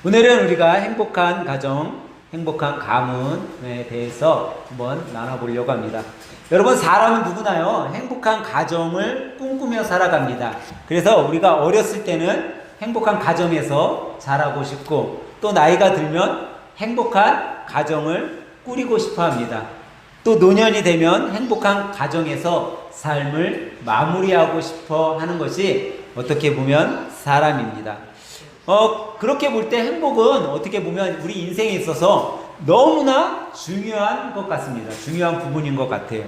오늘은 우리가 행복한 가정, 행복한 가문에 대해서 한번 나눠보려고 합니다. 여러분, 사람은 누구나요? 행복한 가정을 꿈꾸며 살아갑니다. 그래서 우리가 어렸을 때는 행복한 가정에서 자라고 싶고, 또 나이가 들면 행복한 가정을 꾸리고 싶어 합니다. 또 노년이 되면 행복한 가정에서 삶을 마무리하고 싶어 하는 것이 어떻게 보면 사람입니다. 그렇게 볼 때 행복은 어떻게 보면 우리 인생에 있어서 너무나 중요한 것 같습니다. 중요한 부분인 것 같아요.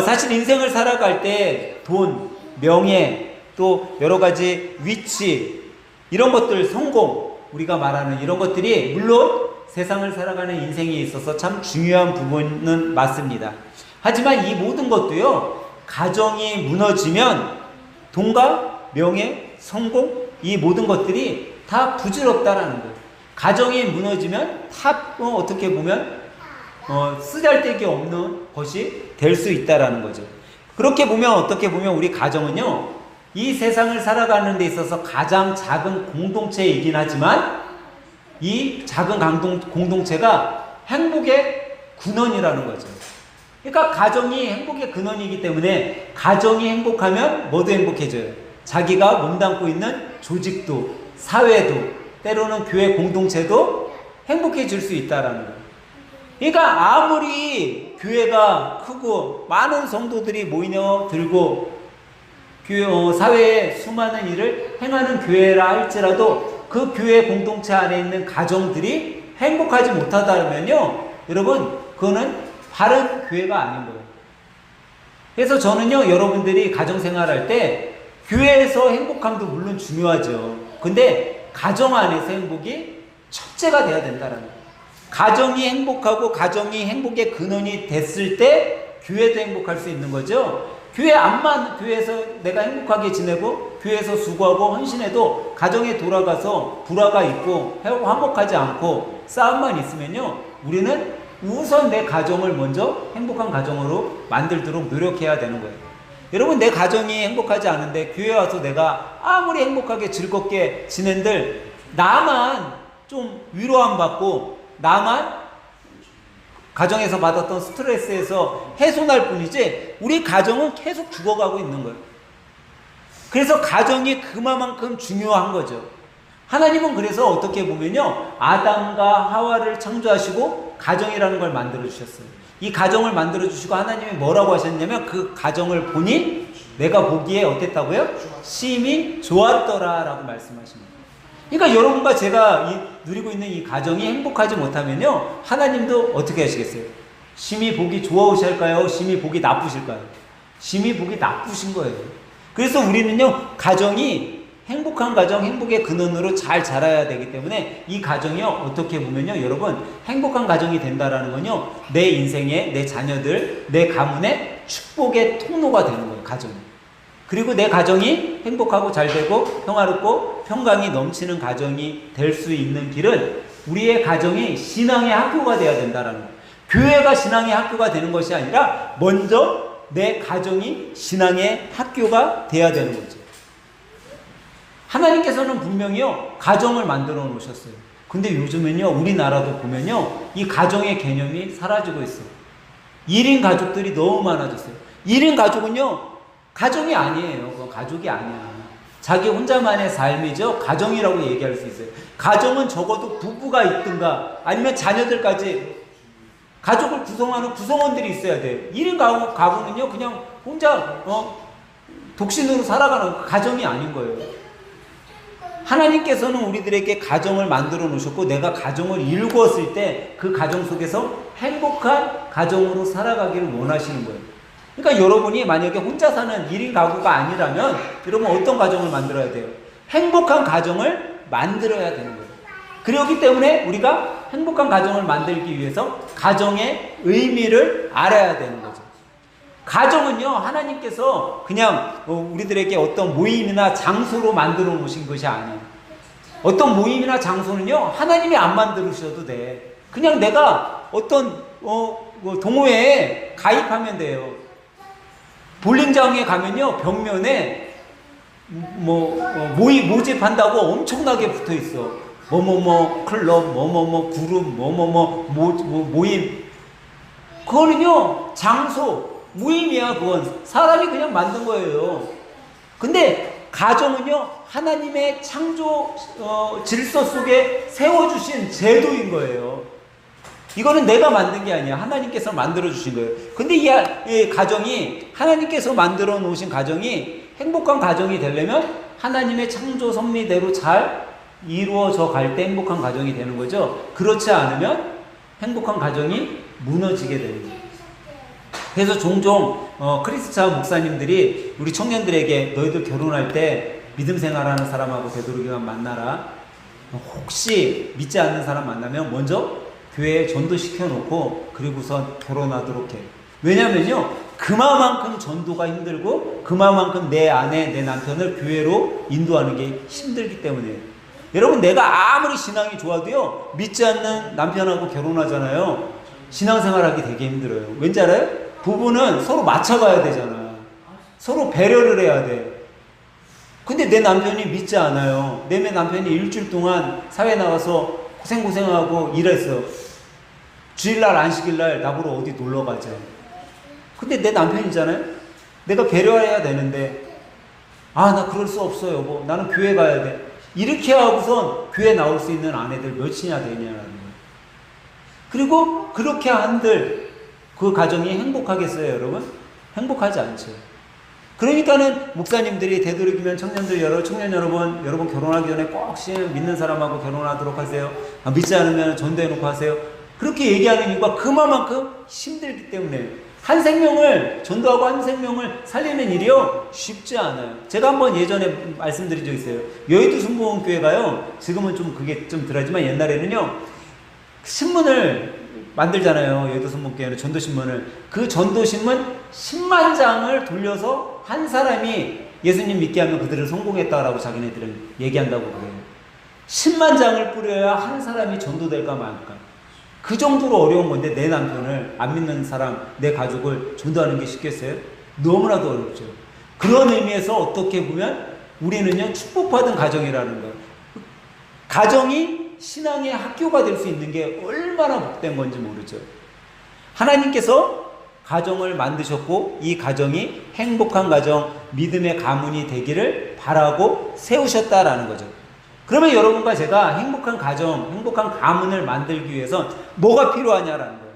사실 인생을 살아갈 때 돈, 명예, 또 여러 가지 위치, 이런 것들, 성공, 우리가 말하는 이런 것들이 물론 세상을 살아가는 인생에 있어서 참 중요한 부분은 맞습니다. 하지만 이 모든 것도요, 가정이 무너지면 돈과 명예, 성공, 이 모든 것들이 다 부질없다라는 거예요. 가정이 무너지면 다 어떻게 보면 쓰잘데기 없는 것이 될 수 있다라는 거죠. 그렇게 보면 어떻게 보면 우리 가정은요, 이 세상을 살아가는 데 있어서 가장 작은 공동체이긴 하지만 이 작은 공동체가 행복의 근원이라는 거죠. 그러니까 가정이 행복의 근원이기 때문에 가정이 행복하면 뭐도 행복해져요. 자기가 몸담고 있는 조직도, 사회도, 때로는 교회 공동체도 행복해질 수 있다라는 거예요. 그러니까 아무리 교회가 크고 많은 성도들이 모여들고 사회에 수많은 일을 행하는 교회라 할지라도 그 교회 공동체 안에 있는 가정들이 행복하지 못하다면요, 여러분, 그거는 바른 교회가 아닌 거예요. 그래서 저는요, 여러분들이 가정생활할 때 교회에서 행복함도 물론 중요하죠. 근데 가정 안에서 행복이 첫째가 돼야 된다는 거예요. 가정이 행복하고 가정이 행복의 근원이 됐을 때 교회도 행복할 수 있는 거죠. 교회에서 내가 행복하게 지내고 교회에서 수고하고 헌신해도 가정에 돌아가서 불화가 있고 화목하지 않고 싸움만 있으면요, 우리는 우선 내 가정을 먼저 행복한 가정으로 만들도록 노력해야 되는 거예요. 여러분, 내 가정이 행복하지 않은데 교회 와서 내가 아무리 행복하게 즐겁게 지낸들 나만 좀 위로함 받고 나만 가정에서 받았던 스트레스에서 해소날 뿐이지 우리 가정은 계속 죽어가고 있는 거예요. 그래서 가정이 그만큼 중요한 거죠. 하나님은 그래서 어떻게 보면요, 아담과 하와를 창조하시고 가정이라는 걸 만들어 주셨어요. 이 가정을 만들어 주시고 하나님이 뭐라고 하셨냐면 그 가정을 보니 내가 보기에 어땠다고요? 심히 좋았더라 라고 말씀하십니다. 그러니까 여러분과 제가 누리고 있는 이 가정이 행복하지 못하면요, 하나님도 어떻게 하시겠어요? 심히 보기 좋으실까요? 심히 보기 나쁘실까요? 심히 보기 나쁘신 거예요. 그래서 우리는요, 가정이 행복한 가정, 행복의 근원으로 잘 자라야 되기 때문에 이 가정이요, 어떻게 보면요, 여러분, 행복한 가정이 된다라는 건요, 내 인생에, 내 자녀들, 내 가문의 축복의 통로가 되는 거예요, 가정이. 그리고 내 가정이 행복하고 잘 되고 평화롭고 평강이 넘치는 가정이 될 수 있는 길은 우리의 가정이 신앙의 학교가 되어야 된다라는 거예요. 교회가 신앙의 학교가 되는 것이 아니라 먼저 내 가정이 신앙의 학교가 되어야 되는 거죠. 하나님께서는 분명히요, 가정을 만들어 놓으셨어요. 근데 요즘은요, 우리나라도 보면요, 이 가정의 개념이 사라지고 있어요. 1인 가족들이 너무 많아졌어요. 1인 가족은요, 가정이 아니에요. 그건 가족이 아니야. 자기 혼자만의 삶이죠. 가정이라고 얘기할 수 있어요. 가정은 적어도 부부가 있든가 아니면 자녀들까지 가족을 구성하는 구성원들이 있어야 돼요. 1인 가구는요, 그냥 혼자 독신으로 살아가는 가정이 아닌 거예요. 하나님께서는 우리들에게 가정을 만들어 놓으셨고 내가 가정을 일구었을 때 그 가정 속에서 행복한 가정으로 살아가기를 원하시는 거예요. 그러니까 여러분이 만약에 혼자 사는 1인 가구가 아니라면 여러분 어떤 가정을 만들어야 돼요? 행복한 가정을 만들어야 되는 거예요. 그렇기 때문에 우리가 행복한 가정을 만들기 위해서 가정의 의미를 알아야 되는 거죠. 가정은요, 하나님께서 그냥 우리들에게 어떤 모임이나 장소로 만들어 놓으신 것이 아니에요. 어떤 모임이나 장소는요, 하나님이 안 만들으셔도 돼. 그냥 내가 어떤 동호회에 가입하면 돼요. 볼링장에 가면요, 벽면에 모집한다고 엄청나게 붙어 있어. 뭐뭐뭐 클럽, 뭐뭐뭐 그룹, 뭐뭐뭐 모임. 그거는요, 장소, 모임이야, 그건. 사람이 그냥 만든 거예요. 근데 가정은요, 하나님의 창조 질서 속에 세워주신 제도인 거예요. 이거는 내가 만든 게 아니야. 하나님께서 만들어주신 거예요. 근데 이 가정이, 하나님께서 만들어 놓으신 가정이 행복한 가정이 되려면 하나님의 창조 섭리대로 잘 이루어져 갈 때 행복한 가정이 되는 거죠. 그렇지 않으면 행복한 가정이 무너지게 되는 거예요. 그래서 종종 크리스찬 목사님들이 우리 청년들에게 너희들 결혼할 때 믿음 생활하는 사람하고 되도록이면 만나라. 혹시 믿지 않는 사람 만나면 먼저 교회에 전도시켜 놓고 그리고선 결혼하도록 해. 왜냐면요, 그만큼 전도가 힘들고 그만큼 내 아내, 내 남편을 교회로 인도하는 게 힘들기 때문에. 여러분, 내가 아무리 신앙이 좋아도요, 믿지 않는 남편하고 결혼하잖아요. 신앙생활하기 되게 힘들어요. 왠지 알아요? 부부는 서로 맞춰가야 되잖아. 서로 배려를 해야 돼. 근데 내 남편이 믿지 않아요. 내 남편이 일주일 동안 사회 나가서 고생하고 일했어. 주일날 안식일날 나보러 어디 놀러 가자. 근데 내 남편이잖아요. 내가 배려해야 되는데, 나 그럴 수 없어 여보, 나는 교회 가야 돼. 이렇게 하고선 교회 나올 수 있는 아내들 몇이나 되냐라는 거예요. 그리고 그렇게 한들 그 가정이 행복하겠어요, 여러분? 행복하지 않죠. 그러니까는 목사님들이 되도록이면 청년 여러분 결혼하기 전에 꼭 믿는 사람하고 결혼하도록 하세요. 믿지 않으면 전도해놓고 하세요. 그렇게 얘기하는 이유가 그만큼 힘들기 때문에. 한 생명을 전도하고 한 생명을 살리는 일이요, 쉽지 않아요. 제가 한번 예전에 말씀드린 적 있어요. 여의도 순복음교회가요, 지금은 좀 그게 좀 덜하지만 옛날에는요, 신문을 만들잖아요. 여의도 순복음교회는 전도신문을. 그 전도신문 10만 장을 돌려서 한 사람이 예수님 믿게 하면 그들을 성공했다라고 자기네들은 얘기한다고 그래요. 10만 장을 뿌려야 한 사람이 전도될까 말까. 그 정도로 어려운 건데 내 남편을 안 믿는 사람, 내 가족을 전도하는 게 쉽겠어요? 너무나도 어렵죠. 그런 의미에서 어떻게 보면 우리는요, 축복받은 가정이라는 거예요. 가정이 신앙의 학교가 될 수 있는 게 얼마나 복된 건지 모르죠. 하나님께서 가정을 만드셨고 이 가정이 행복한 가정, 믿음의 가문이 되기를 바라고 세우셨다라는 거죠. 그러면 여러분과 제가 행복한 가정, 행복한 가문을 만들기 위해서 뭐가 필요하냐라는 거예요.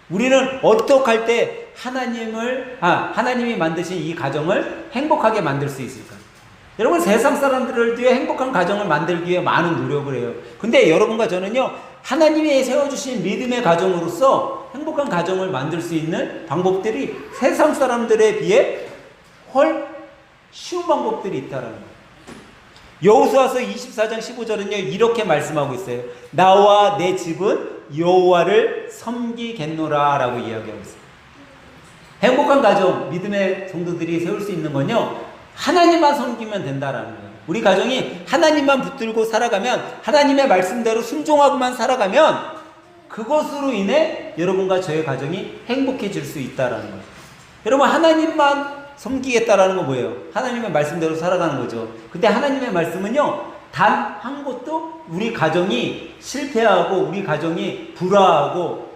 우리는 어떻게 할 때 하나님이 만드신 이 가정을 행복하게 만들 수 있을까? 여러분, 세상 사람들을 위해 행복한 가정을 만들기 위해 많은 노력을 해요. 근데 여러분과 저는요, 하나님이 세워주신 믿음의 가정으로서 행복한 가정을 만들 수 있는 방법들이 세상 사람들에 비해 훨 쉬운 방법들이 있다라는 거예요. 여호수아서 24장 15절은요, 이렇게 말씀하고 있어요. 나와 내 집은 여호와를 섬기겠노라 라고 이야기하고 있어요. 행복한 가정, 믿음의 성도들이 세울 수 있는 건요, 하나님만 섬기면 된다라는 거예요. 우리 가정이 하나님만 붙들고 살아가면, 하나님의 말씀대로 순종하고만 살아가면 그것으로 인해 여러분과 저의 가정이 행복해질 수 있다라는 거예요. 여러분, 하나님만 섬기겠다라는 건 뭐예요? 하나님의 말씀대로 살아가는 거죠. 근데 하나님의 말씀은요, 단 한 곳도 우리 가정이 실패하고 우리 가정이 불화하고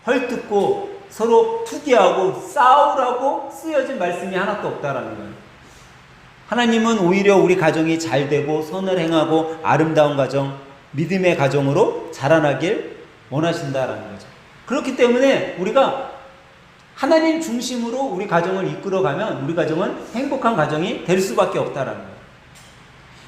헐뜯고 서로 투기하고 싸우라고 쓰여진 말씀이 하나도 없다라는 거예요. 하나님은 오히려 우리 가정이 잘 되고 선을 행하고 아름다운 가정, 믿음의 가정으로 자라나길 원하신다라는 거죠. 그렇기 때문에 우리가 하나님 중심으로 우리 가정을 이끌어가면 우리 가정은 행복한 가정이 될 수밖에 없다라는 거예요.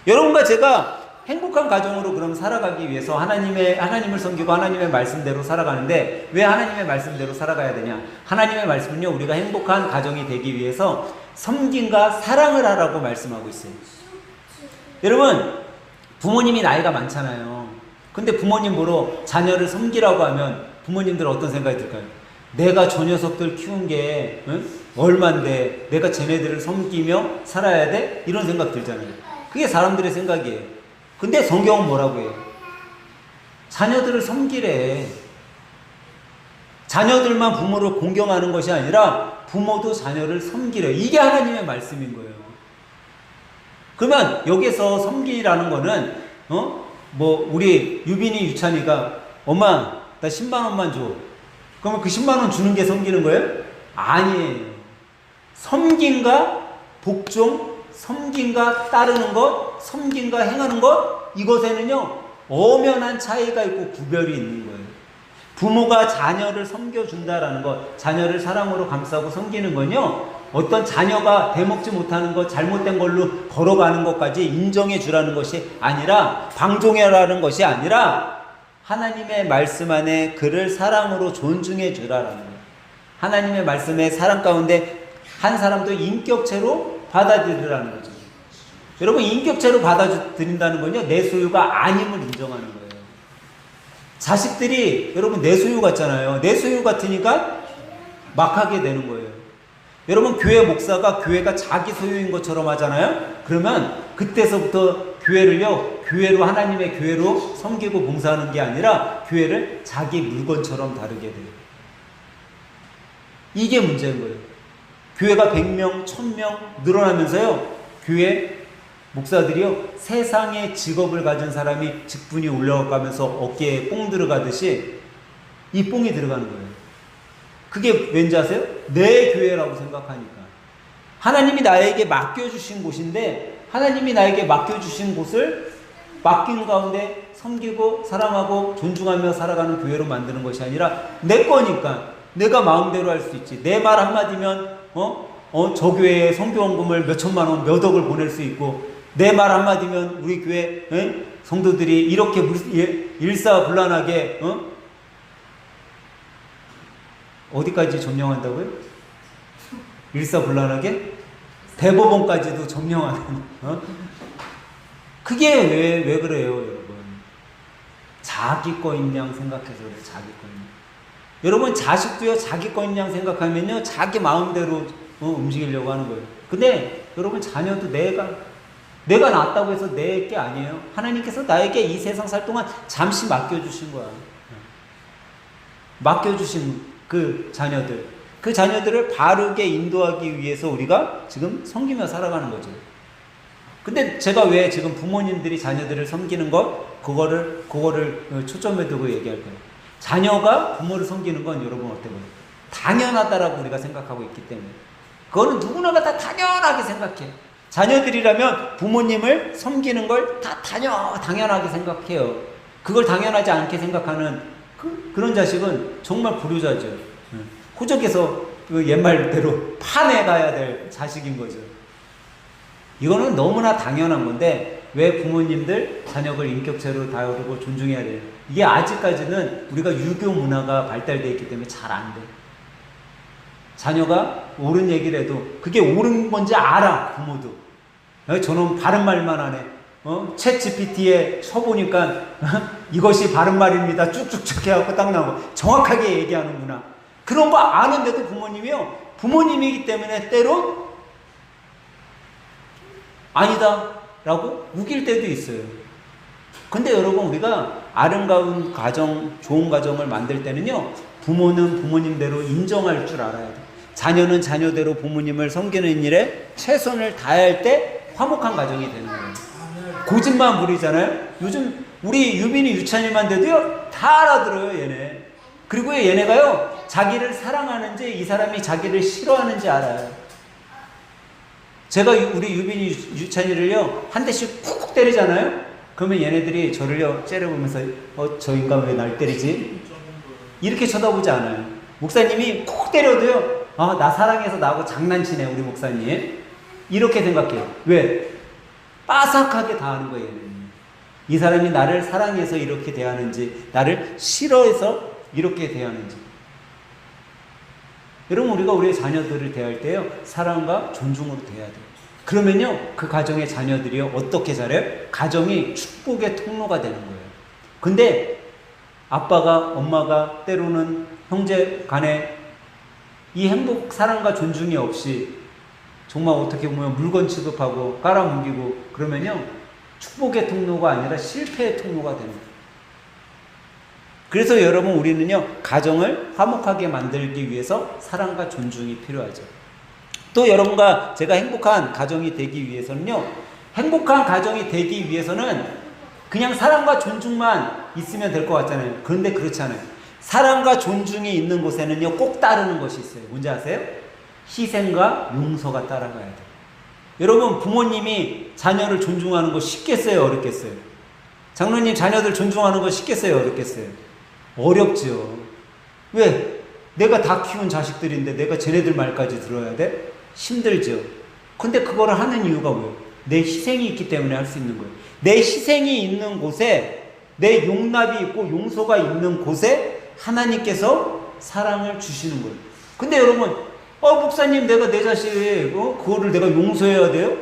여러분과 제가 행복한 가정으로 그럼 살아가기 위해서 하나님을 섬기고 하나님의 말씀대로 살아가는데 왜 하나님의 말씀대로 살아가야 되냐? 하나님의 말씀은요, 우리가 행복한 가정이 되기 위해서 섬김과 사랑을 하라고 말씀하고 있어요. 여러분, 부모님이 나이가 많잖아요. 근데 부모님 보러 자녀를 섬기라고 하면 부모님들은 어떤 생각이 들까요? 내가 저 녀석들 키운 게 얼만데 내가 쟤네들을 섬기며 살아야 돼? 이런 생각 들잖아요. 그게 사람들의 생각이에요. 근데 성경은 뭐라고 해요? 자녀들을 섬기래. 자녀들만 부모를 공경하는 것이 아니라 부모도 자녀를 섬기래. 이게 하나님의 말씀인 거예요. 그러면 여기서 섬기라는 거는 뭐 우리 유빈이 유찬이가 엄마 나 10만 원만 줘. 그러면 그 10만 원 주는 게 섬기는 거예요? 아니에요. 섬김과 복종, 섬김과 따르는 것, 섬김과 행하는 것, 이것에는요 엄연한 차이가 있고 구별이 있는 거예요. 부모가 자녀를 섬겨준다라는 것, 자녀를 사랑으로 감싸고 섬기는 건요, 어떤 자녀가 대먹지 못하는 것, 잘못된 걸로 걸어가는 것까지 인정해 주라는 것이 아니라, 방종해라는 것이 아니라, 하나님의 말씀 안에 그를 사랑으로 존중해 주라는 거예요. 하나님의 말씀의 사랑 가운데 한 사람도 인격체로 받아들이라는 거죠. 여러분, 인격체로 받아들인다는 건요, 내 소유가 아님을 인정하는 거예요. 자식들이 여러분 내 소유 같잖아요. 내 소유 같으니까 막 하게 되는 거예요. 여러분, 교회 목사가 교회가 자기 소유인 것처럼 하잖아요. 그러면 그때서부터 교회로 하나님의 교회로 섬기고 봉사하는 게 아니라 교회를 자기 물건처럼 다루게 돼요. 이게 문제인 거예요. 교회가 100명, 1000명 늘어나면서요, 교회 목사들이요, 세상의 직업을 가진 사람이 직분이 올라가면서 어깨에 뽕 들어가듯이 이 뽕이 들어가는 거예요. 그게 왠지 아세요? 내 교회라고 생각하니까. 하나님이 나에게 맡겨주신 곳인데, 하나님이 나에게 맡겨주신 곳을 맡긴 가운데 섬기고 사랑하고 존중하며 살아가는 교회로 만드는 것이 아니라 내 거니까 내가 마음대로 할 수 있지. 내 말 한마디면 저 교회에 선교원금을 몇 천만 원, 몇 억을 보낼 수 있고, 내 말 한마디면 우리 교회 성도들이 이렇게 일사불란하게 어디까지 점령한다고요? 일사불란하게? 대법원까지도 점령하는 그게 왜 그래요, 여러분? 자기 거인 양 생각해서 그래요. 자기 거인 양. 여러분, 자식도요, 자기 거인 양 생각하면요, 자기 마음대로 움직이려고 하는 거예요. 근데 여러분, 자녀도 내가 낳았다고 해서 내 게 아니에요. 하나님께서 나에게 이 세상 살 동안 잠시 맡겨주신 거야. 맡겨주신 그 자녀들을 바르게 인도하기 위해서 우리가 지금 섬기며 살아가는 거죠. 근데 제가 왜 지금 부모님들이 자녀들을 섬기는 그거를 초점에 두고 얘기할 거예요. 자녀가 부모를 섬기는 건 여러분 어때요? 당연하다라고 우리가 생각하고 있기 때문에. 그거는 누구나가 다 당연하게 생각해요. 자녀들이라면 부모님을 섬기는 걸 다 당연하게 생각해요. 그걸 당연하지 않게 생각하는 그런 자식은 정말 불효자죠. 호적에서 그 옛말대로 판에 가야 될 자식인 거죠. 이거는 너무나 당연한 건데 왜 부모님들 자녀를 인격체로 다루고 존중해야 돼요? 이게 아직까지는 우리가 유교 문화가 발달되어 있기 때문에 잘 안 돼. 자녀가 옳은 얘기를 해도 그게 옳은 건지 알아, 부모도. 저놈 바른 말만 하네. 챗 GPT에 쳐보니까 이것이 바른 말입니다. 쭉쭉쭉 해갖고 딱 나오고 정확하게 얘기하는구나. 그런 거 아는데도 부모님이기 때문에 때로 아니다 라고 우길 때도 있어요. 근데 여러분, 우리가 아름다운 가정, 좋은 가정을 만들 때는요, 부모는 부모님대로 인정할 줄 알아야 돼. 자녀는 자녀대로 부모님을 섬기는 일에 최선을 다할 때 화목한 가정이 되는 거예요. 고집만 부리잖아요. 요즘 우리 유빈이 유찬이만 돼도요, 다 알아들어요, 얘네. 그리고 얘네가요, 자기를 사랑하는지 이 사람이 자기를 싫어하는지 알아요. 제가 우리 유빈이 유찬이를요, 한 대씩 쿡쿡 때리잖아요. 그러면 얘네들이 저를요 째려보면서 저 인간 왜 날 때리지? 이렇게 쳐다보지 않아요. 목사님이 쿡 때려도요, 나 사랑해서 나하고 장난치네 우리 목사님, 이렇게 생각해요. 왜? 빠삭하게 다 하는 거예요. 이 사람이 나를 사랑해서 이렇게 대하는지, 나를 싫어해서 이렇게 대하는지. 여러분, 우리가 우리의 자녀들을 대할 때요, 사랑과 존중으로 대해야 돼요. 그러면요, 그 가정의 자녀들이요, 어떻게 자라요? 가정이 축복의 통로가 되는 거예요. 근데 아빠가, 엄마가, 때로는 형제 간에 이 행복, 사랑과 존중이 없이 정말 어떻게 보면 물건 취급하고 깔아뭉기고 그러면요, 축복의 통로가 아니라 실패의 통로가 되는 거예요. 그래서 여러분, 우리는요, 가정을 화목하게 만들기 위해서 사랑과 존중이 필요하죠. 또 여러분과 제가 행복한 가정이 되기 위해서는요, 행복한 가정이 되기 위해서는 그냥 사랑과 존중만 있으면 될 것 같잖아요. 그런데 그렇지 않아요. 사랑과 존중이 있는 곳에는요, 꼭 따르는 것이 있어요. 뭔지 아세요? 희생과 용서가 따라가야 돼요. 여러분, 부모님이 자녀를 존중하는 거 쉽겠어요? 어렵겠어요? 장로님, 자녀들 존중하는 거 쉽겠어요? 어렵겠어요? 어렵죠. 왜? 내가 다 키운 자식들인데 내가 쟤네들 말까지 들어야 돼? 힘들죠. 근데 그거를 하는 이유가 뭐예요? 내 희생이 있기 때문에 할 수 있는 거예요. 내 희생이 있는 곳에, 내 용납이 있고 용서가 있는 곳에 하나님께서 사랑을 주시는 거예요. 근데 여러분, 목사님, 내가 내 자식, 그거를 내가 용서해야 돼요?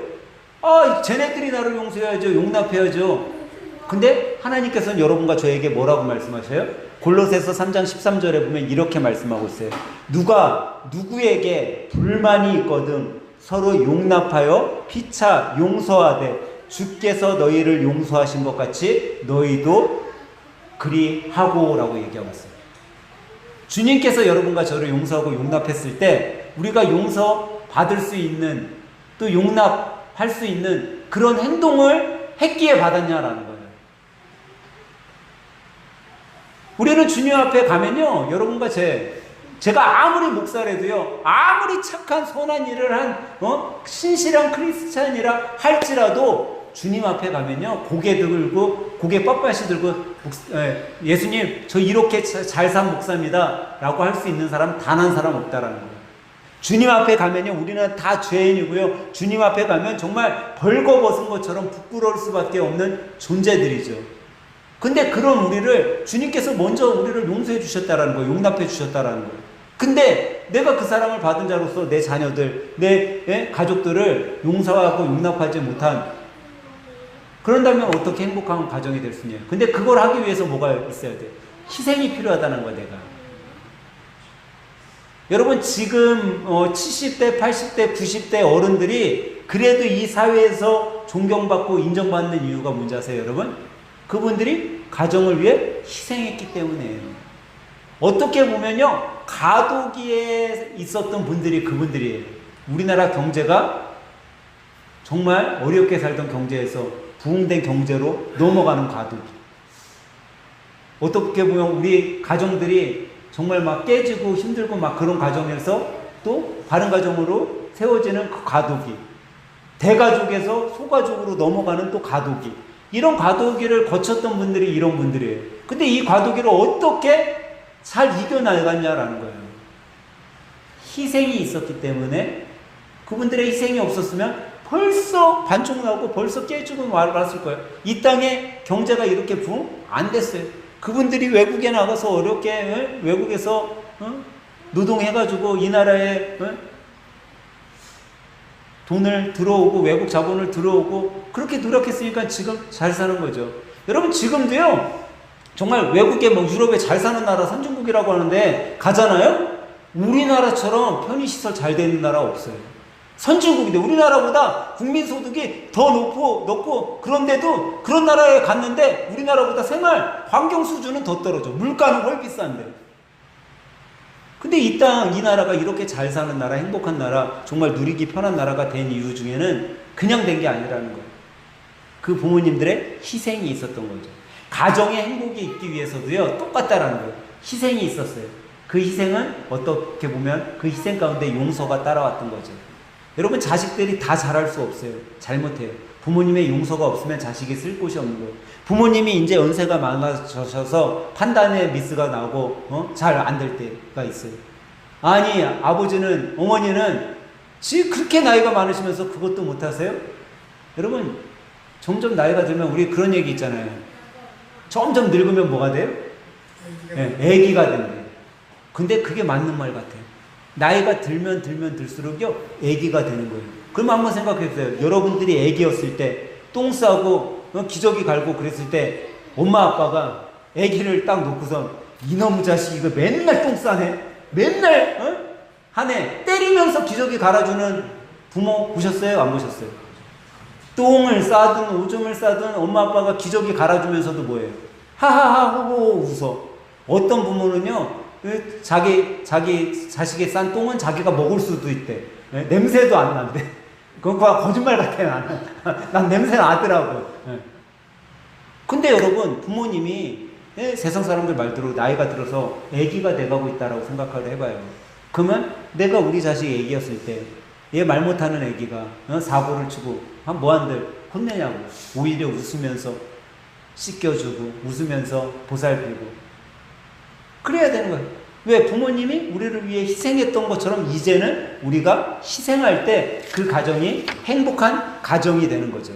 쟤네들이 나를 용서해야죠. 용납해야죠. 근데 하나님께서는 여러분과 저에게 뭐라고 말씀하셔요? 골로새서 3장 13절에 보면 이렇게 말씀하고 있어요. 누가 누구에게 불만이 있거든 서로 용납하여 피차 용서하되 주께서 너희를 용서하신 것 같이 너희도 그리하고 라고 얘기하고 있어요. 주님께서 여러분과 저를 용서하고 용납했을 때 우리가 용서받을 수 있는, 또 용납할 수 있는 그런 행동을 했기에 받았냐라는 거예요. 우리는 주님 앞에 가면요, 여러분과 제가 아무리 목사라도요, 아무리 착한 선한 일을 한 신실한 크리스찬이라 할지라도 주님 앞에 가면요, 고개 들고 고개 빳빳이 들고 예수님, 저 이렇게 잘 산 목사입니다 라고 할 수 있는 사람 단 한 사람 없다라는 거예요. 주님 앞에 가면요, 우리는 다 죄인이고요, 주님 앞에 가면 정말 벌거벗은 것처럼 부끄러울 수밖에 없는 존재들이죠. 근데 그런 우리를 주님께서 먼저 우리를 용서해 주셨다라는 거예요. 용납해 주셨다라는 거예요. 근데 내가 그 사랑을 받은 자로서 내 자녀들, 내 가족들을 용서하고 용납하지 못한, 그런다면 어떻게 행복한 가정이 될 수 있냐. 근데 그걸 하기 위해서 뭐가 있어야 돼? 희생이 필요하다는 거야, 내가. 여러분, 지금 70대, 80대, 90대 어른들이 그래도 이 사회에서 존경받고 인정받는 이유가 뭔지 아세요, 여러분? 그분들이 가정을 위해 희생했기 때문에. 어떻게 보면요, 가도기에 있었던 분들이 그분들이에요. 우리나라 경제가 정말 어렵게 살던 경제에서 부흥된 경제로 넘어가는 가도기. 어떻게 보면 우리 가정들이 정말 막 깨지고 힘들고 막 그런 가정에서 또 바른 가정으로 세워지는 그 가도기. 대가족에서 소가족으로 넘어가는 또 가도기. 이런 과도기를 거쳤던 분들이 이런 분들이에요. 근데 이 과도기를 어떻게 잘 이겨나갔냐라는 거예요. 희생이 있었기 때문에. 그분들의 희생이 없었으면 벌써 반쪽 나오고 벌써 깨지고 말았을 거예요. 이 땅에 경제가 이렇게 부흥 안 됐어요. 그분들이 외국에 나가서 어렵게 외국에서 노동해가지고 이 나라에 돈을 들어오고 외국 자본을 들어오고 그렇게 노력했으니까 지금 잘 사는 거죠. 여러분, 지금도요, 정말 외국에 유럽에 잘 사는 나라 선진국이라고 하는데 가잖아요? 우리나라처럼 편의시설 잘 되는 나라 없어요. 선진국인데 우리나라보다 국민소득이 더 높고 그런데도 그런 나라에 갔는데 우리나라보다 생활 환경 수준은 더 떨어져. 물가는 훨 비싼데. 근데 이 나라가 이렇게 잘 사는 나라, 행복한 나라, 정말 누리기 편한 나라가 된 이유 중에는 그냥 된 게 아니라는 거예요. 그 부모님들의 희생이 있었던 거죠. 가정의 행복이 있기 위해서도요, 똑같다라는 거예요. 희생이 있었어요. 그 희생은 어떻게 보면 그 희생 가운데 용서가 따라왔던 거죠. 여러분, 자식들이 다 잘할 수 없어요. 잘못해요. 부모님의 용서가 없으면 자식이 쓸 곳이 없는 거예요. 부모님이 이제 연세가 많아져서 판단에 미스가 나고 잘 안 될 때가 있어요. 아니, 아버지는, 어머니는 그렇게 나이가 많으시면서 그것도 못하세요? 여러분, 점점 나이가 들면 우리 그런 얘기 있잖아요. 점점 늙으면 뭐가 돼요? 애기가 된대요. 근데 그게 맞는 말 같아요. 나이가 들면 들수록요, 애기가 되는 거예요. 그럼 한번 생각해보세요. 여러분들이 애기였을 때 똥 싸고 기저귀 갈고 그랬을 때 엄마 아빠가 애기를 딱 놓고선 이놈의 자식 이거 맨날 똥 싸네, 맨날 하네, 때리면서 기저귀 갈아주는 부모 보셨어요? 안 보셨어요? 똥을 싸든 오줌을 싸든 엄마 아빠가 기저귀 갈아주면서도 뭐예요? 하하하 호호 웃어. 어떤 부모는요, 자기 자식이 싼 똥은 자기가 먹을 수도 있대. 냄새도 안 난대. 그건 거짓말 같아. 난 냄새 나더라고. 근데 여러분, 부모님이 세상 사람들 말대로 나이가 들어서 아기가 돼가고 있다라고 생각을 해봐요. 그러면 내가 우리 자식이 아기였을 때 얘 말 못하는 아기가 사고를 치고 뭐한들 혼내냐고. 오히려 웃으면서 씻겨주고 웃으면서 보살피고 그래야 되는 거예요. 왜? 부모님이 우리를 위해 희생했던 것처럼 이제는 우리가 희생할 때 그 가정이 행복한 가정이 되는 거죠.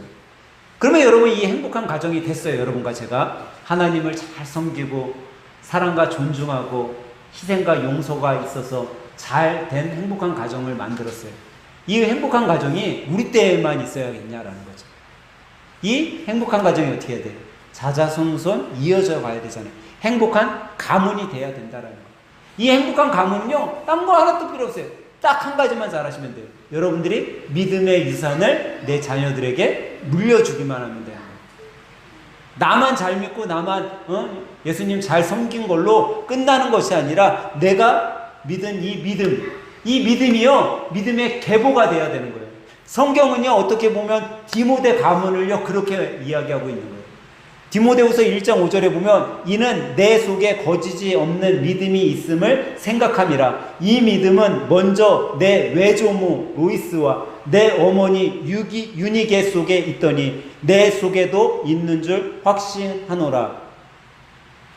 그러면 여러분, 이 행복한 가정이 됐어요. 여러분과 제가 하나님을 잘 섬기고 사랑과 존중하고 희생과 용서가 있어서 잘 된 행복한 가정을 만들었어요. 이 행복한 가정이 우리 때에만 있어야겠냐라는 거죠. 이 행복한 가정이 어떻게 해야 돼요? 자자손손 이어져 가야 되잖아요. 행복한 가문이 돼야 된다라는 거예요. 이 행복한 가문은요, 딴 거 하나도 필요 없어요. 딱 한 가지만 잘하시면 돼요. 여러분들이 믿음의 유산을 내 자녀들에게 물려주기만 하면 돼요. 나만 잘 믿고 나만 예수님 잘 섬긴 걸로 끝나는 것이 아니라 내가 믿은 이 믿음이요, 믿음의 계보가 돼야 되는 거예요. 성경은요, 어떻게 보면 디모데 가문을요 그렇게 이야기하고 있는 거예요. 디모데후서 1장 5절에 보면 이는 내 속에 거짓이 없는 믿음이 있음을 생각함이라. 이 믿음은 먼저 내 외조모 로이스와 내 어머니 유니게 속에 있더니 내 속에도 있는 줄 확신하노라.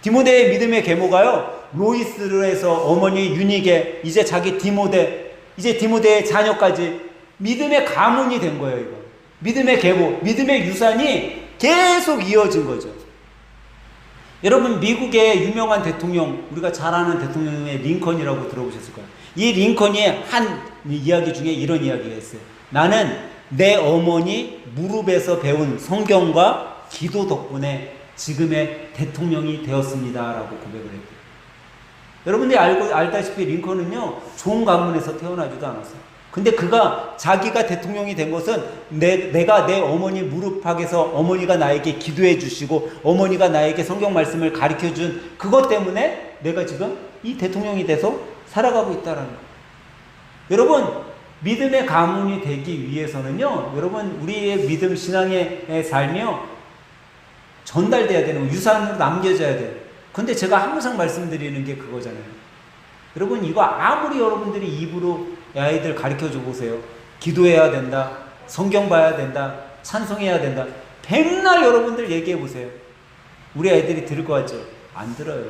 디모데의 믿음의 계모가요, 로이스로 해서 어머니 유니게, 이제 자기 디모데, 이제 디모데의 자녀까지 믿음의 가문이 된 거예요. 이거 믿음의 계모, 믿음의 유산이 계속 이어진 거죠. 여러분, 미국의 유명한 대통령, 우리가 잘 아는 대통령의 링컨이라고 들어보셨을 거예요. 이 링컨이 한 이야기 중에 이런 이야기가 있어요. 나는 내 어머니 무릎에서 배운 성경과 기도 덕분에 지금의 대통령이 되었습니다 라고 고백을 했대요. 여러분들이 알다시피 링컨은요, 좋은 가문에서 태어나지도 않았어요. 근데 그가 자기가 대통령이 된 것은 내가 내 어머니 무릎팍에서 어머니가 나에게 기도해 주시고 어머니가 나에게 성경 말씀을 가르쳐 준 그것 때문에 내가 지금 이 대통령이 돼서 살아가고 있다는 거예요. 여러분, 믿음의 가문이 되기 위해서는요, 여러분, 우리의 믿음 신앙의 삶이요 전달돼야 되는 거예요. 유산으로 남겨져야 돼요. 근데 제가 항상 말씀드리는 게 그거잖아요. 여러분, 이거 아무리 여러분들이 입으로 아이들 가르쳐줘 보세요. 기도해야 된다, 성경 봐야 된다, 찬송해야 된다, 백날 여러분들 얘기해 보세요. 우리 아이들이 들을 것 같죠? 안 들어요.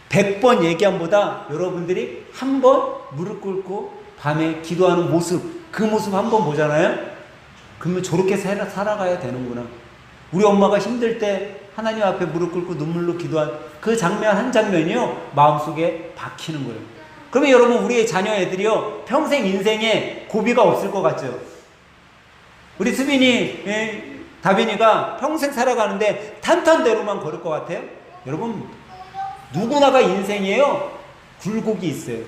100번 얘기함보다 여러분들이 한 번 무릎 꿇고 밤에 기도하는 모습, 그 모습 한 번 보잖아요? 그러면 저렇게 살아가야 되는구나. 우리 엄마가 힘들 때 하나님 앞에 무릎 꿇고 눈물로 기도한 그 장면 한 장면이요, 마음속에 박히는 거예요. 그러면 여러분, 우리의 자녀 애들이요, 평생 인생에 고비가 없을 것 같죠? 우리 수빈이, 다빈이가 평생 살아가는데 탄탄대로만 걸을 것 같아요? 여러분, 누구나가 인생이에요, 굴곡이 있어요.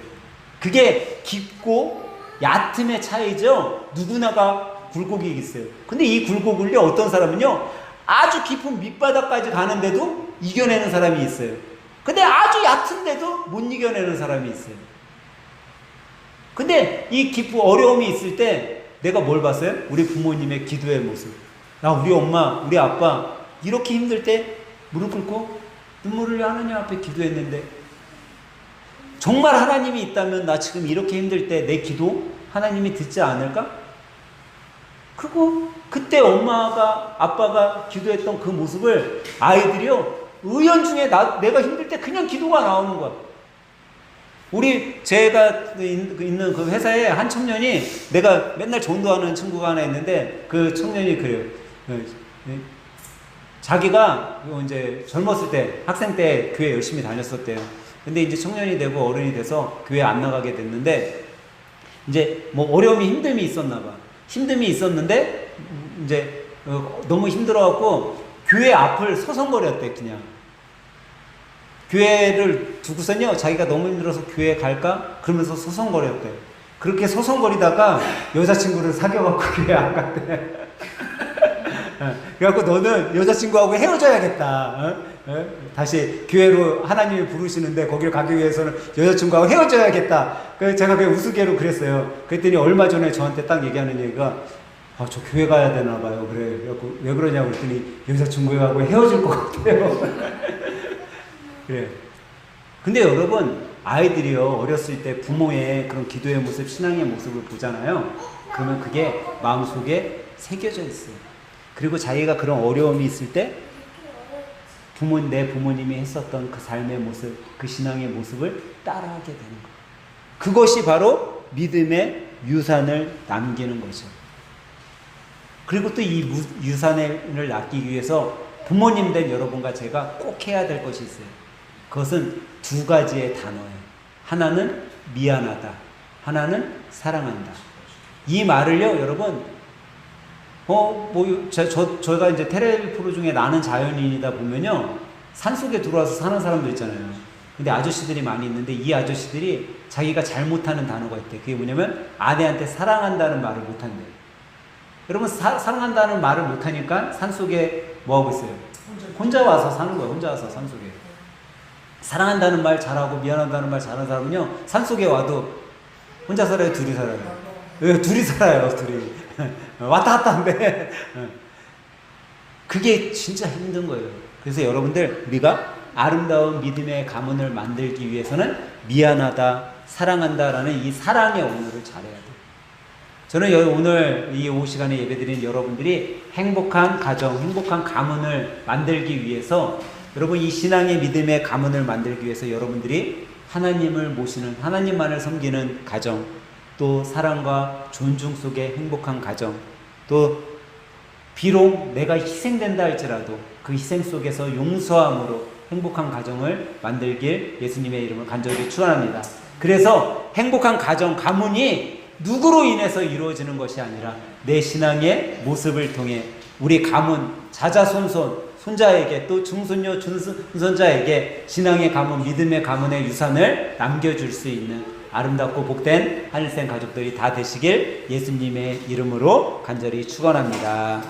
그게 깊고 얕음의 차이죠. 누구나가 굴곡이 있어요. 근데 이 굴곡을요, 어떤 사람은요, 아주 깊은 밑바닥까지 가는데도 이겨내는 사람이 있어요. 근데 아주 얕은데도 못 이겨내는 사람이 있어요. 근데 이 깊고 어려움이 있을 때 내가 뭘 봤어요? 우리 부모님의 기도의 모습. 우리 엄마, 우리 아빠 이렇게 힘들 때 무릎 꿇고 눈물을 흘려 하나님 앞에 기도했는데, 정말 하나님이 있다면 나 지금 이렇게 힘들 때 내 기도 하나님이 듣지 않을까? 그리고 그때 엄마가 아빠가 기도했던 그 모습을 아이들이요, 의연중에 내가 힘들 때 그냥 기도가 나오는 거야. 제가 있는 그 회사에 한 청년이, 내가 맨날 전도하는 친구가 하나 있는데 그 청년이 그래요. 자기가 이제 젊었을 때, 학생 때 교회 열심히 다녔었대요. 근데 이제 청년이 되고 어른이 돼서 교회 안 나가게 됐는데, 이제 뭐 어려움이, 힘듦이 있었나 봐. 힘듦이 있었는데 이제 너무 힘들어갖고 교회 앞을 서성거렸대. 그냥 교회를 두고서는요, 자기가 너무 힘들어서 교회 갈까? 그러면서 서성거렸대. 그렇게 서성거리다가 여자친구를 사귀어갖고 교회 안 갔대. 그래갖고 너는 여자친구하고 헤어져야겠다. 다시 교회로 하나님이 부르시는데 거기를 가기 위해서는 여자친구하고 헤어져야겠다. 그래서 제가 그냥 우스개로 그랬어요. 그랬더니 얼마 전에 저한테 딱 얘기하는 얘기가, 아, 저 교회 가야 되나 봐요. 그래. 그래갖고 왜 그러냐고 그랬더니 여자친구하고 헤어질 것 같아요. 그래. 근데 여러분, 아이들이요, 어렸을 때 부모의 그런 기도의 모습, 신앙의 모습을 보잖아요. 그러면 그게 마음속에 새겨져 있어요. 그리고 자기가 그런 어려움이 있을 때 내 부모님이 했었던 그 삶의 모습, 그 신앙의 모습을 따라하게 되는 거예요. 그것이 바로 믿음의 유산을 남기는 거죠. 그리고 또 이 유산을 남기기 위해서 부모님 된 여러분과 제가 꼭 해야 될 것이 있어요. 그것은 두 가지의 단어예요. 하나는 미안하다. 하나는 사랑한다. 이 말을요, 여러분, 저희가 이제 텔레비 프로 중에 나는 자연인이다 보면요, 산속에 들어와서 사는 사람들 있잖아요. 근데 아저씨들이 많이 있는데 이 아저씨들이 자기가 잘못하는 단어가 있대. 그게 뭐냐면 아내한테 사랑한다는 말을 못한대요. 여러분, 사랑한다는 말을 못하니까 산속에 뭐하고 있어요? 혼자 와서 사는 거예요. 혼자 와서 산속에. 사랑한다는 말 잘하고 미안하다는 말 잘하는 사람은요, 산속에 와도 혼자 살아요? 둘이 살아요? 둘이 살아요. 둘이. 왔다 갔다 한대. 그게 진짜 힘든 거예요. 그래서 여러분들, 우리가 아름다운 믿음의 가문을 만들기 위해서는 미안하다, 사랑한다라는 이 사랑의 언어를 잘해야 돼요. 저는 오늘 이 오후 시간에 예배드린 여러분들이 행복한 가정, 행복한 가문을 만들기 위해서, 여러분 이 신앙의 믿음의 가문을 만들기 위해서 여러분들이 하나님을 모시는, 하나님만을 섬기는 가정, 또 사랑과 존중 속의 행복한 가정, 또 비록 내가 희생된다 할지라도 그 희생 속에서 용서함으로 행복한 가정을 만들길 예수님의 이름으로 간절히 축원합니다. 그래서 행복한 가정, 가문이 누구로 인해서 이루어지는 것이 아니라 내 신앙의 모습을 통해 우리 가문, 자자손손, 손자에게 또 중손녀, 중손자에게 신앙의 가문, 믿음의 가문의 유산을 남겨줄 수 있는 아름답고 복된 하늘생 가족들이 다 되시길 예수님의 이름으로 간절히 축원합니다.